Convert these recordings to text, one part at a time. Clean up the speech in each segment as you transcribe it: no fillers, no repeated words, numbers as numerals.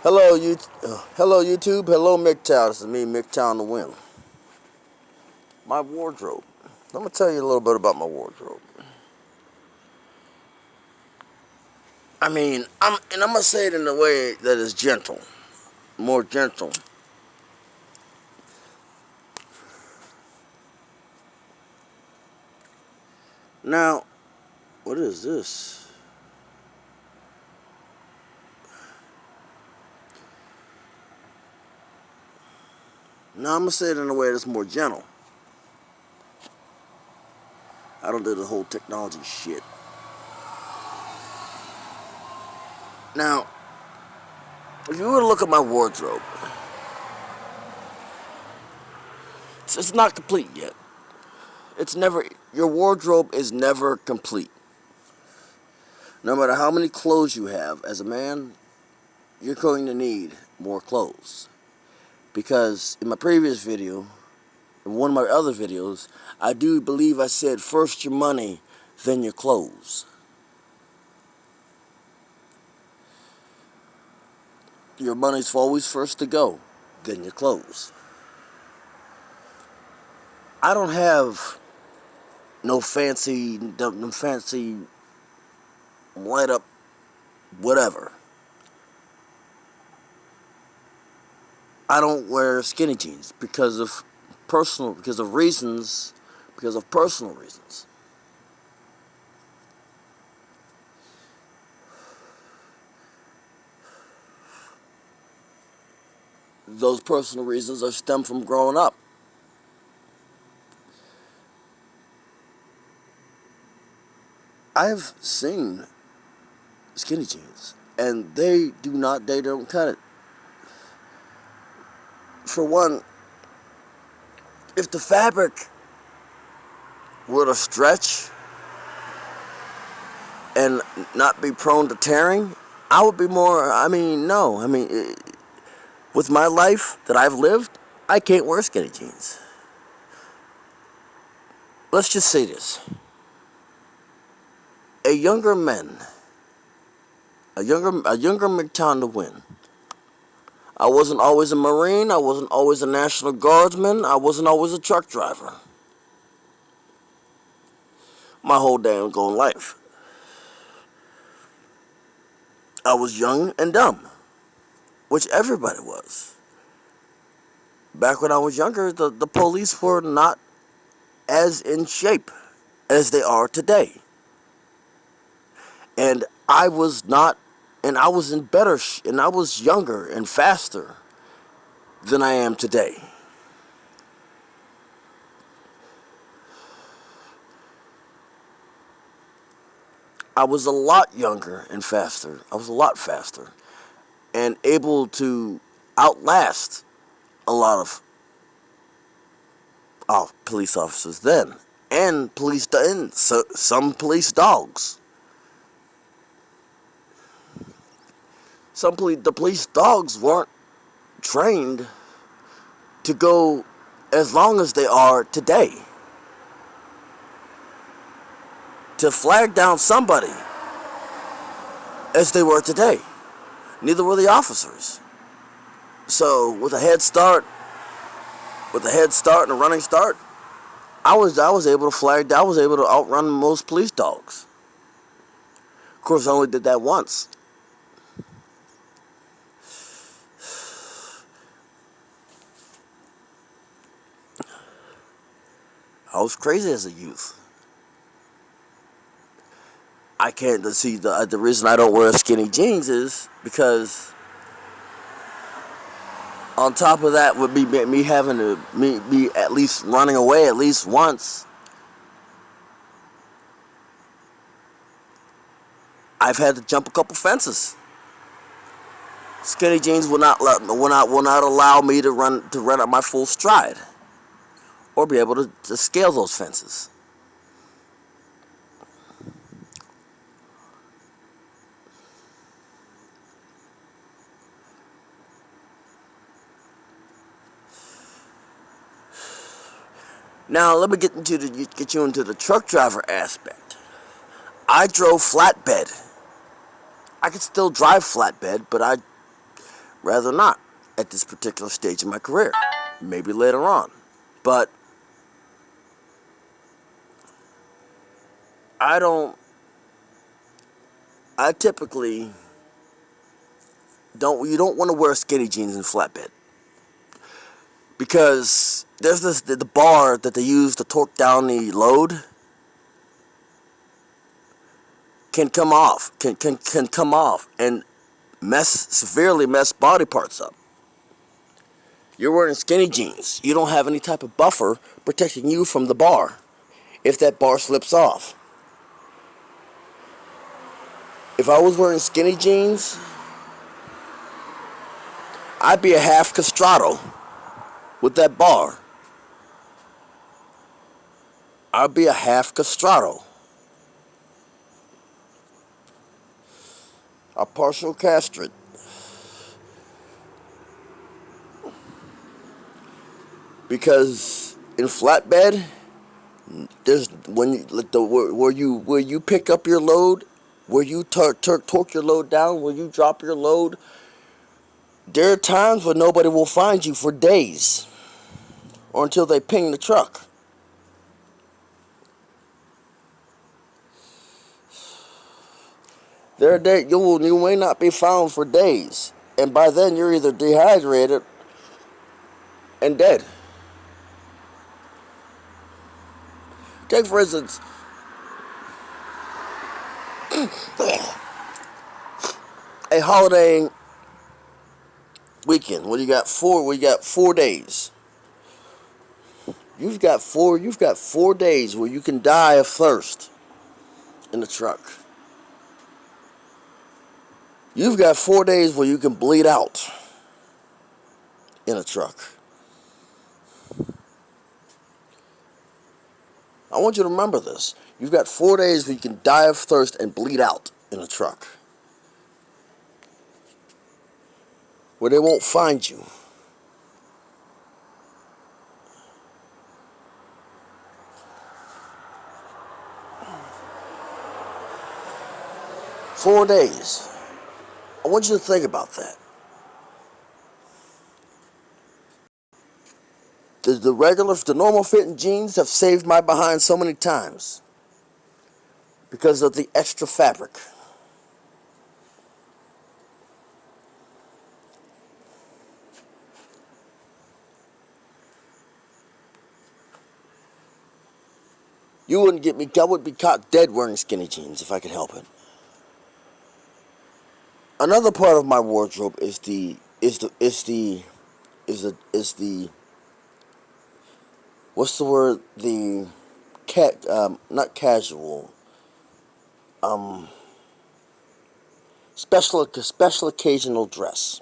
Hello YouTube. Hello MGTOW. This is me, MGTOW on the win. My wardrobe. I'm gonna tell you a little bit about my wardrobe. I'm gonna say it in a way that is gentle, more gentle. Now, what is this? Now I'm gonna say it in a way that's more gentle. I don't do the whole technology shit. Now, if you were to look at my wardrobe, it's not complete yet. Your wardrobe is never complete. No matter how many clothes you have, as a man, you're going to need more clothes. Because in my previous video, in one of my other videos, I do believe I said first your money, then your clothes. Your money's always first to go, then your clothes. I don't have no fancy light up whatever. I don't wear skinny jeans because of personal reasons. Those personal reasons are stem from growing up. I've seen skinny jeans, and they don't cut it. For one, if the fabric were to stretch and not be prone to tearing, I would be more, with my life that I've lived, I can't wear skinny jeans. Let's just say this. A younger MGTOW to win. I wasn't always a Marine, I wasn't always a National Guardsman, I wasn't always a truck driver. My whole damn going life. I was young and dumb, which everybody was. Back when I was younger, the police were not as in shape as they are today. And I was younger and faster than I am today. I was a lot younger and faster. I was a lot faster and able to outlast a lot of police officers then, and some police dogs. The police dogs weren't trained to go as long as they are today. To flag down somebody as they were today. Neither were the officers. So with a head start and a running start, I was able to outrun most police dogs. Of course, I only did that once. I was crazy as a youth. I can't see the reason I don't wear skinny jeans is because on top of that would be me having to be at least running away at least once. I've had to jump a couple fences. Skinny jeans will not allow me to run at my full stride or be able to scale those fences. Now let me get you into the truck driver aspect. I drove flatbed. I could still drive flatbed, but rather not at this particular stage of my career. Maybe later on. But I typically you don't want to wear skinny jeans and flatbed. Because there's the bar that they use to torque down the load can come off and severely mess body parts up. You're wearing skinny jeans. You don't have any type of buffer protecting you from the bar if that bar slips off. If I was wearing skinny jeans, I'd be a half castrato with that bar. I'd be a half castrato. A partial castrate. Because in flatbed, there's where you pick up your load, where you torque your load down, where you drop your load. There are times where nobody will find you for days, or until they ping the truck. There are days you may not be found for days, and by then you're either dehydrated and dead. Take for instance, a holiday weekend. Well, you got 4 days. You've got 4 days where you can die of thirst in the truck. You've got 4 days where you can bleed out in a truck. I want you to remember this. You've got 4 days where you can die of thirst and bleed out in a truck, where they won't find you. Four days. I want you to think about that. The normal fitting jeans have saved my behind so many times because of the extra fabric. You wouldn't get me. I would be caught dead wearing skinny jeans if I could help it. Another part of my wardrobe is the what's the word? The not casual. Special occasional dress.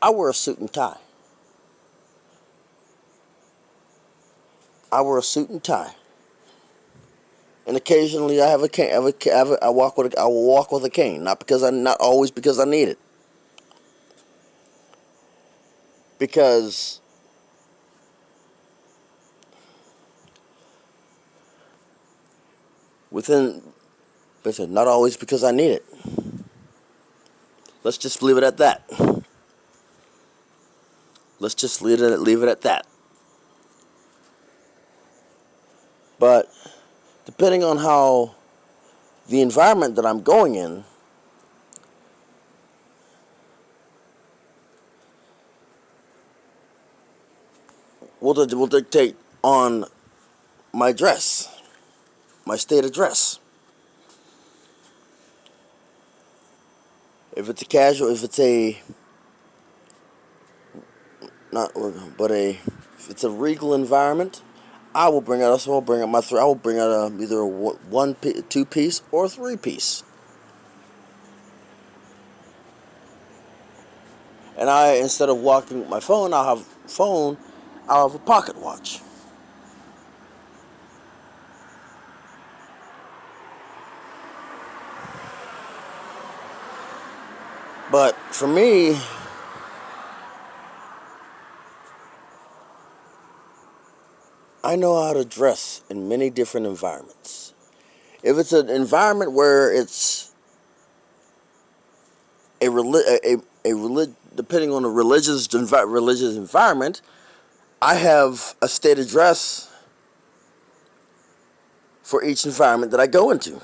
I wear a suit and tie. I And occasionally I have a cane. I will walk with a cane, not always because I need it. Because not always because I need it. Let's just leave it at that. Leave it at that. But depending on how the environment that I'm going in will dictate on my dress, my state of dress. If it's a casual, if it's a if it's a regal environment, I will bring out. So I'll bring out either a 2-piece or a 3-piece. And instead of walking with my phone, I'll have a pocket watch. But for me, I know how to dress in many different environments. If it's an environment where it's depending on the religious environment, I have a stated dress for each environment that I go into.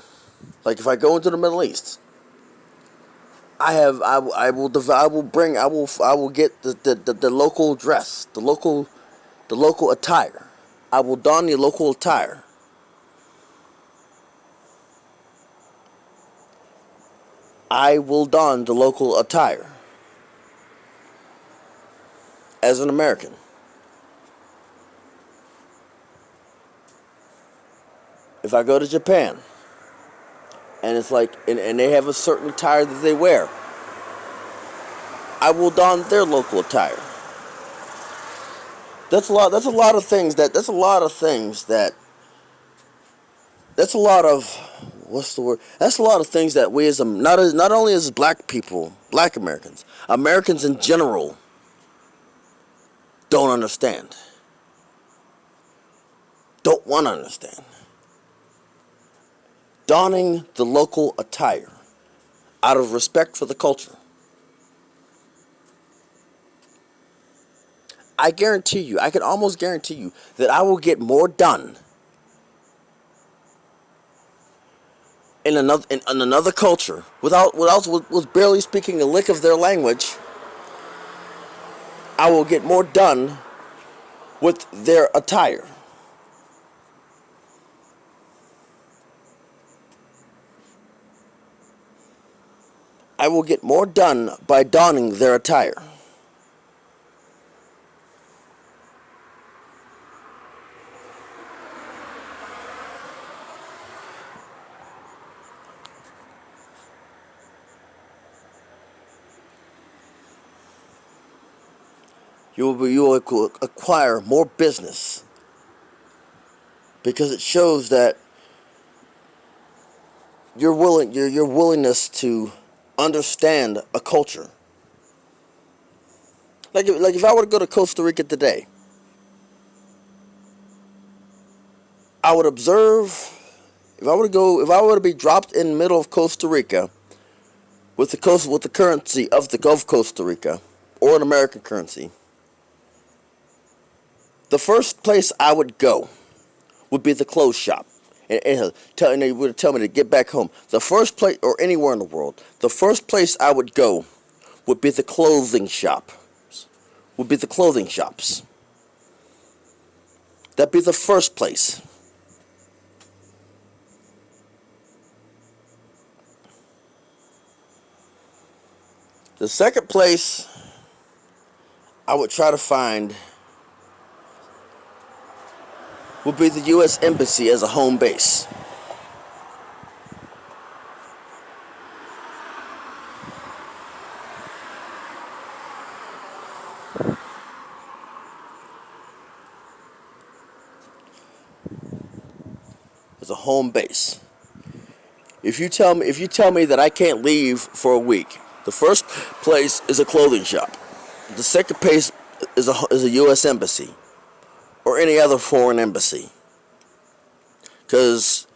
Like if I go into the Middle East, I will get the local dress, the local attire. I will don the local attire. I will don the local attire as an American. If I go to Japan and it's like and they have a certain attire that they wear, I will don their local attire. That's a lot of things that that's a lot of what's the word? That's a lot of things that we as not only as black people, black Americans, Americans in general don't understand. Don't want to understand. Donning the local attire out of respect for the culture. I guarantee you, I can almost guarantee you that I will get more done in another culture with barely speaking a lick of their language. I will get more done with their attire. I will get more done by donning their attire. You will acquire more business because it shows that your willingness to understand a culture. Like if I were to go to Costa Rica today, I would observe. If I were to be dropped in the middle of Costa Rica with the currency of Costa Rica or an American currency, the first place I would go would be the clothes shop. And they would tell me to get back home. The first place, or anywhere in the world, the first place I would go would be the clothing shop. Would be the clothing shops. That'd be the first place. The second place I would try to find would be the U.S. Embassy as a home base. As a home base. If you tell me that I can't leave for a week, the first place is a clothing shop. The second place is a U.S. Embassy or any other foreign embassy, because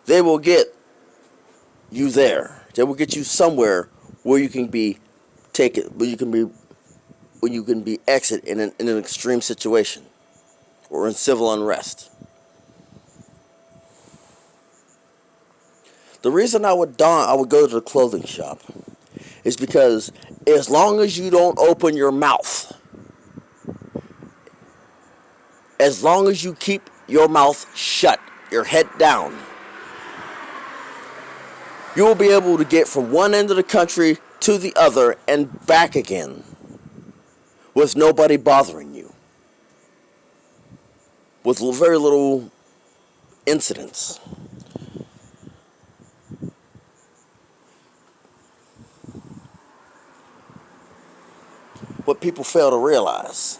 they will get you there. They will get you somewhere where you can be taken, where you can be exit in an extreme situation or in civil unrest. The reason I would go to the clothing shop is because as long as you don't open your mouth, as long as you keep your mouth shut, your head down, you will be able to get from one end of the country to the other and back again with nobody bothering you, with very little incidents. What people fail to realize,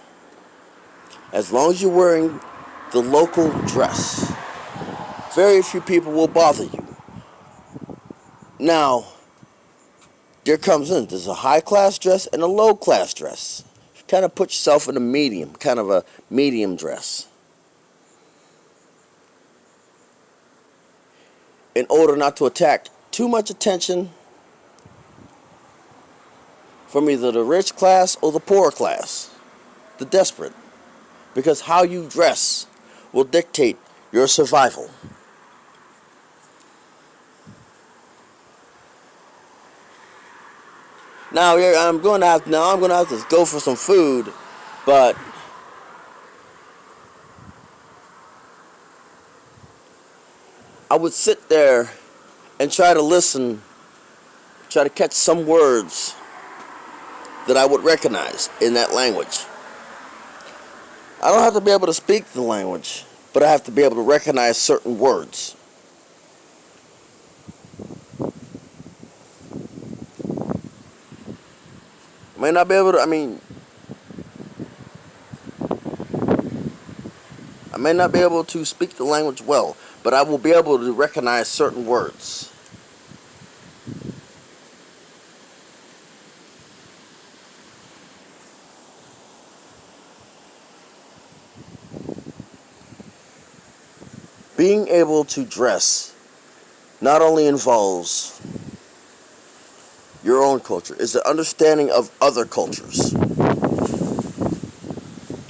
as long as you're wearing the local dress, very few people will bother you. Now, there's a high class dress and a low class dress. You kind of put yourself in kind of a medium dress. In order not to attract too much attention from either the rich class or the poor class, the desperate. Because how you dress will dictate your survival. Now I'm going to have to go for some food, but I would sit there and try to listen, try to catch some words that I would recognize in that language. I don't have to be able to speak the language, but I have to be able to recognize certain words. I may not be able to, I may not be able to speak the language well, but I will be able to recognize certain words. Being able to dress not only involves your own culture, it's the understanding of other cultures.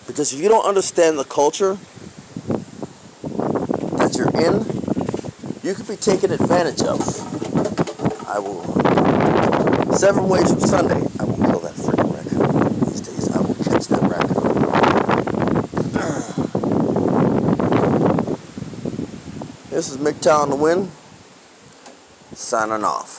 Because if you don't understand the culture that you're in, you could be taken advantage of. 7 ways from Sunday, I will kill that freaking raccoon. These days, I will catch that raccoon. This is MGTOW on the Wind, signing off.